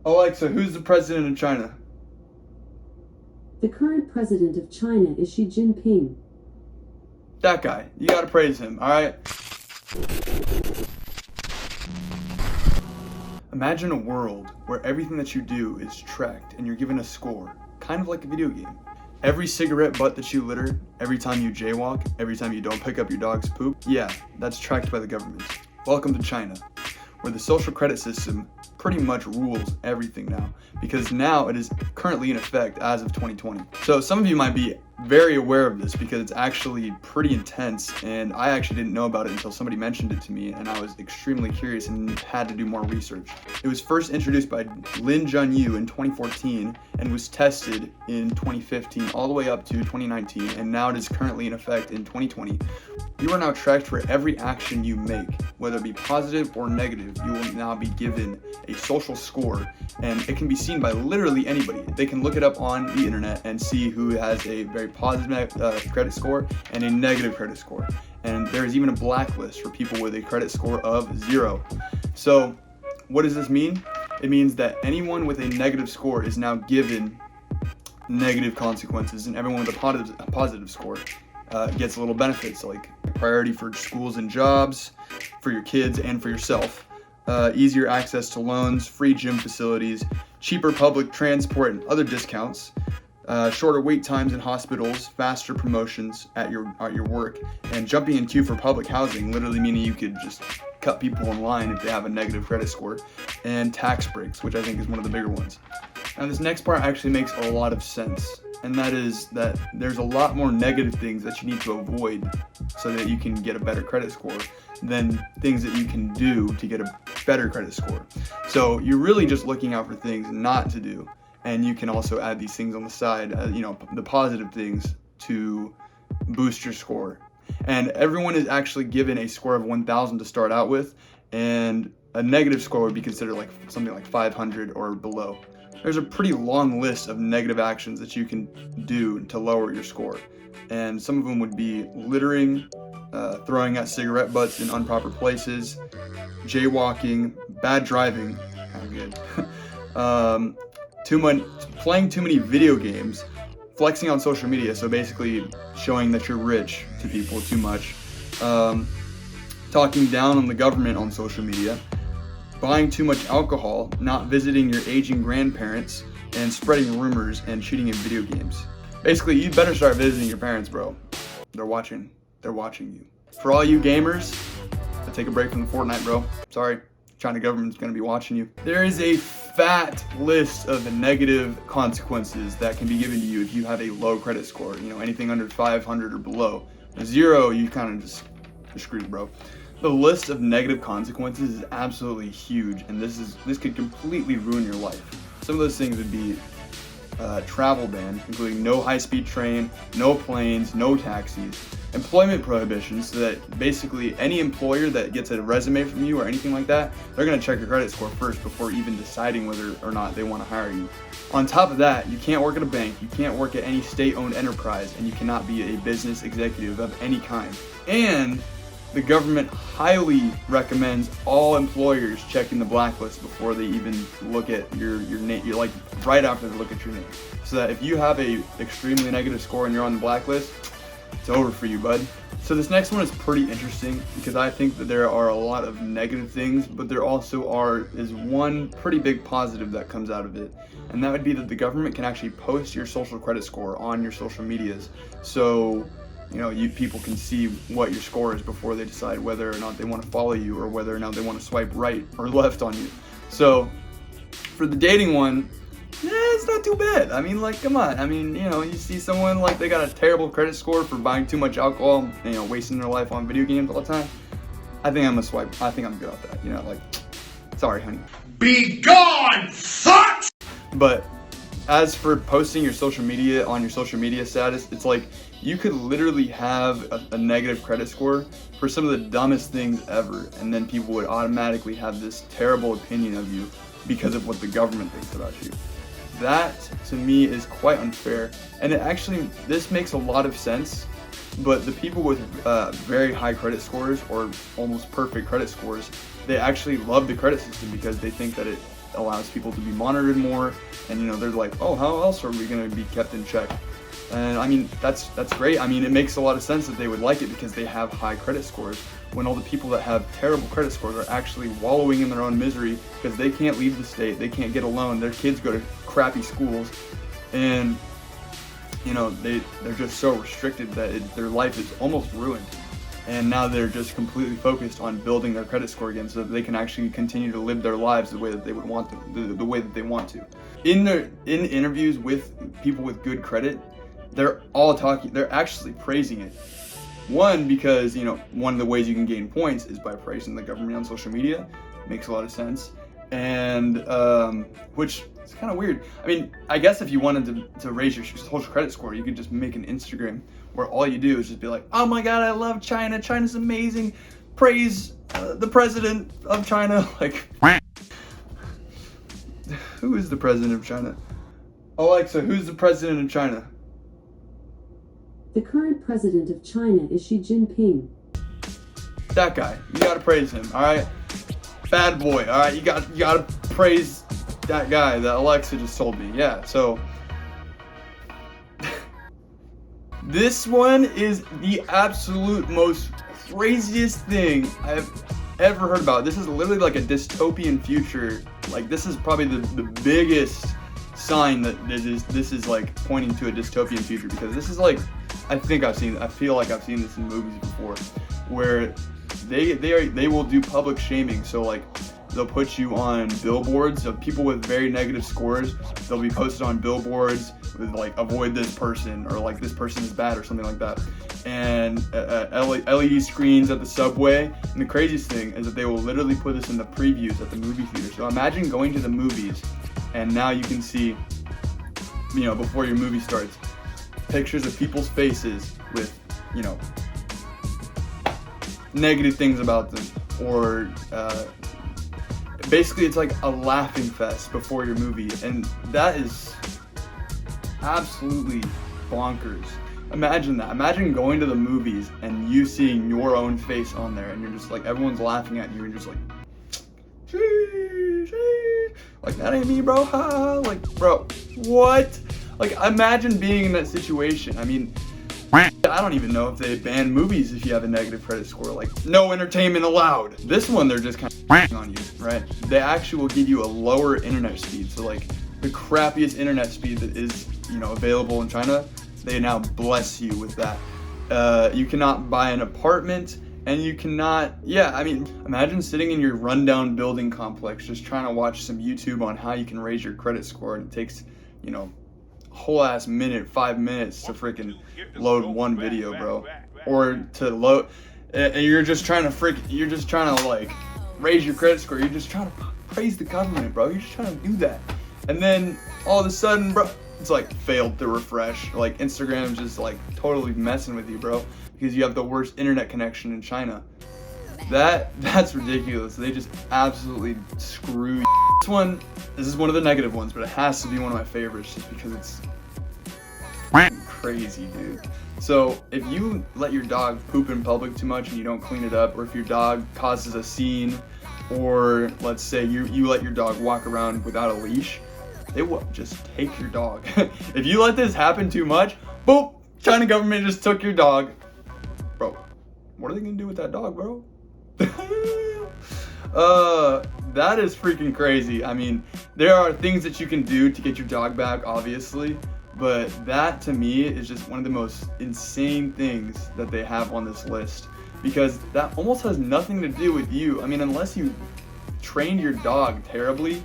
Alexa, who's the president of China? The current president of China is Xi Jinping. That guy. You gotta praise him, alright? Imagine a world where everything that you do is tracked and you're given a score, kind of like a video game. Every cigarette butt that you litter, every time you jaywalk, every time you don't pick up your dog's poop, yeah, that's tracked by the government. Welcome to China, where the social credit system pretty much rules everything now, because now it is currently in effect as of 2020. So some of you might be very aware of this because it's actually pretty intense, and I actually didn't know about it until somebody mentioned it to me, and I was extremely curious and had to do more research. It was first introduced by Lin Junyu in 2014 and was tested in 2015 all the way up to 2019, and now it is currently in effect in 2020. You are now tracked for every action you make, whether it be positive or negative. You will now be given a social score, and it can be seen by literally anybody. They can look it up on the internet and see who has a very positive credit score and a negative credit score. And there is even a blacklist for people with a credit score of 0. So what does this mean? It means that anyone with a negative score is now given negative consequences, and everyone with a positive score gets little benefits like priority for schools and jobs, for your kids and for yourself, easier access to loans, free gym facilities, cheaper public transport and other discounts, shorter wait times in hospitals, faster promotions at your work, and jumping in queue for public housing, literally meaning you could just cut people in line if they have a negative credit score, and tax breaks, which I think is one of the bigger ones. Now this next part actually makes a lot of sense, and that is that there's a lot more negative things that you need to avoid so that you can get a better credit score than things that you can do to get a better credit score. So you're really just looking out for things not to do, and you can also add these things on the side, the positive things to boost your score. And everyone is actually given a score of 1,000 to start out with, and a negative score would be considered like something like 500 or below. There's a pretty long list of negative actions that you can do to lower your score, and some of them would be littering, throwing out cigarette butts in improper places, jaywalking, bad driving, kind of good, playing too many video games, flexing on social media, so basically showing that you're rich to people too much, talking down on the government on social media, buying too much alcohol, not visiting your aging grandparents, and spreading rumors and cheating in video games. Basically, you better start visiting your parents, bro. They're watching you. For all you gamers, take a break from the Fortnite, bro. Sorry, China government's gonna be watching you. There is a fat list of negative consequences that can be given to you if you have a low credit score. Anything under 500 or below. 0, you kind of just screwed, bro. The list of negative consequences is absolutely huge, and this could completely ruin your life. Some of those things would be travel ban, including no high-speed train, no planes, no taxis, employment prohibitions, so that basically any employer that gets a resume from you or anything like that, they're going to check your credit score first before even deciding whether or not they want to hire you. On top of that, you can't work at a bank, you can't work at any state-owned enterprise, and you cannot be a business executive of any kind. And the government highly recommends all employers checking the blacklist before they even look at your name. You're like right after they look at your name, so that if you have a extremely negative score and you're on the blacklist, it's over for you, bud. So this next one is pretty interesting because I think that there are a lot of negative things, but there also is one pretty big positive that comes out of it, and that would be that the government can actually post your social credit score on your social medias. So people can see what your score is before they decide whether or not they want to follow you or whether or not they want to swipe right or left on you. So for the dating one, it's not too bad. I mean, come on. You see someone like they got a terrible credit score for buying too much alcohol, wasting their life on video games all the time. I think I'm gonna swipe. I think I'm good at that. Sorry, honey. Be gone, sucks! But as for posting your social media on your social media status, it's like you could literally have a negative credit score for some of the dumbest things ever, and then people would automatically have this terrible opinion of you because of what the government thinks about you. That, to me, is quite unfair, and this makes a lot of sense, but the people with very high credit scores or almost perfect credit scores, they actually love the credit system because they think that allows people to be monitored more, and they're like, oh, how else are we going to be kept in check? And I mean, that's great. I mean, it makes a lot of sense that they would like it because they have high credit scores, when all the people that have terrible credit scores are actually wallowing in their own misery because they can't leave the state, they can't get a loan, their kids go to crappy schools, and they're just so restricted that their life is almost ruined. And now they're just completely focused on building their credit score again so that they can actually continue to live their lives the way that they would want to, the way that they want to. In interviews with people with good credit, they're actually praising it. One, because one of the ways you can gain points is by praising the government on social media. Makes a lot of sense. And which is kind of weird. I mean, I guess if you wanted to raise your social credit score, you could just make an Instagram where all you do is just be like, oh my god, I love China, China's amazing, praise the president of China. Like, who is the president of China? Alexa, who's the president of China? The current president of China is Xi Jinping. That guy, you gotta praise him, all right? Bad boy, all right? You gotta praise that guy that Alexa just told me. Yeah, so this one is the absolute most craziest thing I've ever heard about. This is literally like a dystopian future. Like, this is probably the biggest sign that this is like pointing to a dystopian future, because this is like, I feel like I've seen this in movies before, where they will do public shaming. So like, they'll put you on billboards of people with very negative scores. They'll be posted on billboards with like, avoid this person, or like, this person is bad, or something like that. And LED screens at the subway. And the craziest thing is that they will literally put this in the previews at the movie theater. So imagine going to the movies, and now you can see, before your movie starts, pictures of people's faces with, negative things about them, or basically it's like a laughing fest before your movie, and that is absolutely bonkers. Imagine that. Imagine going to the movies and you seeing your own face on there, and you're just like, everyone's laughing at you, and you're just like, like, that ain't me, bro. Like, bro, what? Like, imagine being in that situation. I mean, I don't even know if they ban movies if you have a negative credit score. Like, no entertainment allowed. This one, they're just kind of on you, right? They actually will give you a lower internet speed. So like, the crappiest internet speed that is, available in China, they now bless you with that. You cannot buy an apartment, and you cannot, imagine sitting in your rundown building complex just trying to watch some YouTube on how you can raise your credit score, and it takes, a whole ass 5 minutes to freaking load one video, bro. Or to load, and you're just trying to like raise your credit score. You're just trying to praise the government, bro. You're just trying to do that. And then all of a sudden, bro, it's like failed to refresh. Like, Instagram's just like totally messing with you, bro, because you have the worst internet connection in China. That's ridiculous. They just absolutely screw you. This is one of the negative ones, but it has to be one of my favorites just because it's crazy, dude. So if you let your dog poop in public too much and you don't clean it up, or if your dog causes a scene, or let's say you let your dog walk around without a leash, they will just take your dog. If you let this happen too much, boop, China government just took your dog. Bro, what are they gonna do with that dog, bro? That is freaking crazy. I mean, there are things that you can do to get your dog back, obviously, but that to me is just one of the most insane things that they have on this list, because that almost has nothing to do with you. I mean, unless you trained your dog terribly,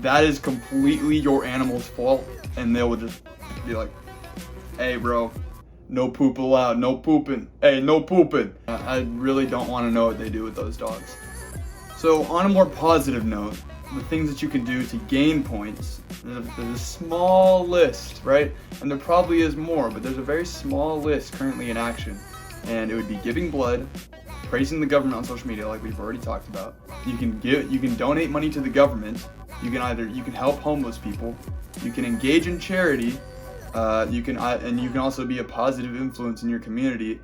that is completely your animal's fault, and they will just be like, hey bro, no poop allowed, no pooping, hey, no pooping. I really don't want to know what they do with those dogs. So on a more positive note, the things that you can do to gain points, there's a small list, right? And there probably is more, but there's a very small list currently in action. And it would be giving blood, praising the government on social media like we've already talked about. You can donate money to the government. You can help homeless people. You can engage in charity. You can also be a positive influence in your community.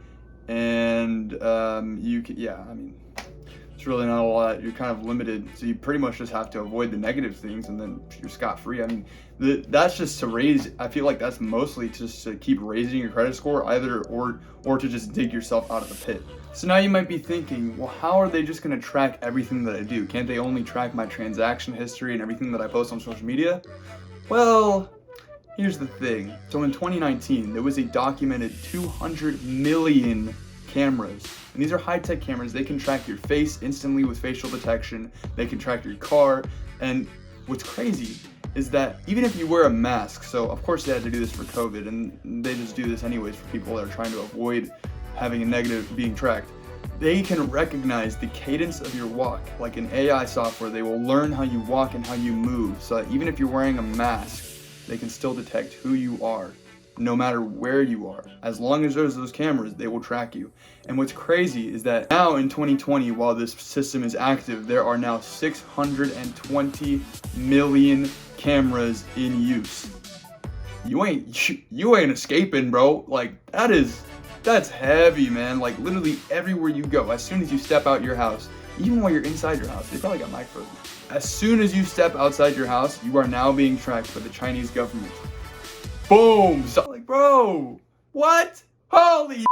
And It's really not a lot. You're kind of limited, so you pretty much just have to avoid the negative things, and then you're scot-free. I mean, that's just to raise. I feel like that's mostly just to keep raising your credit score, either or to just dig yourself out of the pit. So now you might be thinking, well, how are they just going to track everything that I do? Can't they only track my transaction history and everything that I post on social media? Well, here's the thing. So in 2019, there was a documented 200 million cameras. And these are high-tech cameras. They can track your face instantly with facial detection. They can track your car. And what's crazy is that even if you wear a mask, so of course they had to do this for COVID, and they just do this anyways for people that are trying to avoid having a negative being tracked. They can recognize the cadence of your walk. Like in AI software, they will learn how you walk and how you move. So that even if you're wearing a mask, they can still detect who you are, no matter where you are. As long as there's those cameras, they will track you. And what's crazy is that now in 2020, while this system is active, there are now 620 million cameras in use. You ain't escaping, bro. Like, that's heavy, man. Like, literally everywhere you go, as soon as you step out your house, even while you're inside your house, they probably got microphones. As soon as you step outside your house, you are now being tracked by the Chinese government. Boom! So, like, bro, what? Holy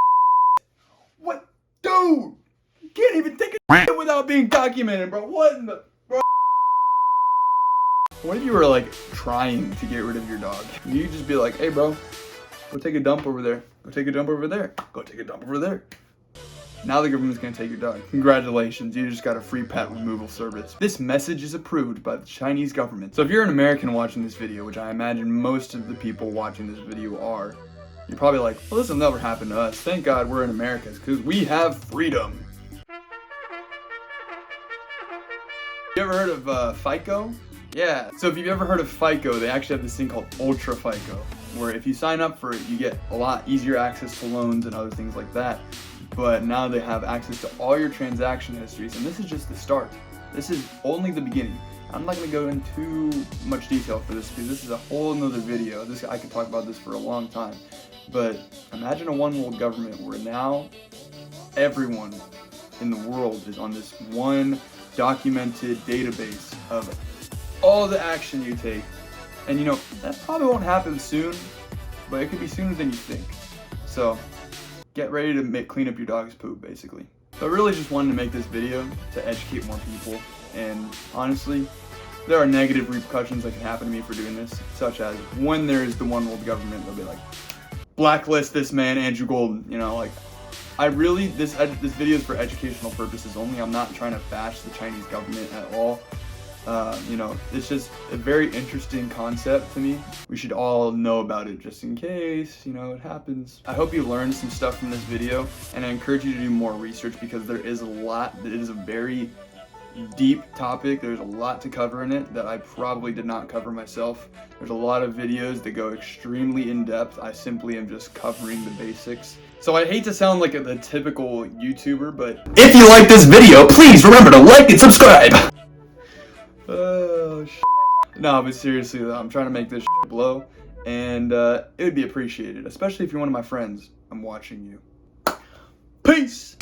what? Dude! You can't even take a without being documented, bro. What in the... Bro? What if you were, like, trying to get rid of your dog? You just be like, hey, bro, go take a dump over there. Go take a dump over there. Go take a dump over there. Now the government's gonna take your dog. Congratulations, you just got a free pet removal service. This message is approved by the Chinese government. So if you're an American watching this video, which I imagine most of the people watching this video are, you're probably like, well, this will never happen to us. Thank God we're in America, because we have freedom. You ever heard of FICO? Yeah, so if you've ever heard of FICO, they actually have this thing called Ultra FICO, where if you sign up for it, you get a lot easier access to loans and other things like that. But now they have access to all your transaction histories, and this is just the start. This is only the beginning. I'm not going to go into too much detail for this because this is a whole nother video. I could talk about this for a long time. But imagine a one world government where now everyone in the world is on this one documented database of all the action you take. And you know, that probably won't happen soon, but it could be sooner than you think. So get ready to clean up your dog's poop, basically. So I really just wanted to make this video to educate more people, and honestly, there are negative repercussions that can happen to me for doing this, such as when there is the one world government, they'll be like, blacklist this man, Andrew Golden, you know, like, this video is for educational purposes only. I'm not trying to bash the Chinese government at all. You know, it's just a very interesting concept to me. We should all know about it just in case, you know, it happens. I hope you learned some stuff from this video, and I encourage you to do more research because there is a lot. It is a very deep topic. There's a lot to cover in it that I probably did not cover myself. There's a lot of videos that go extremely in depth. I simply am just covering the basics. So I hate to sound like the typical YouTuber, but if you like this video, please remember to like and subscribe. Oh, no, but seriously though, I'm trying to make this blow, and it would be appreciated, especially if you're one of my friends. I'm watching you. Peace!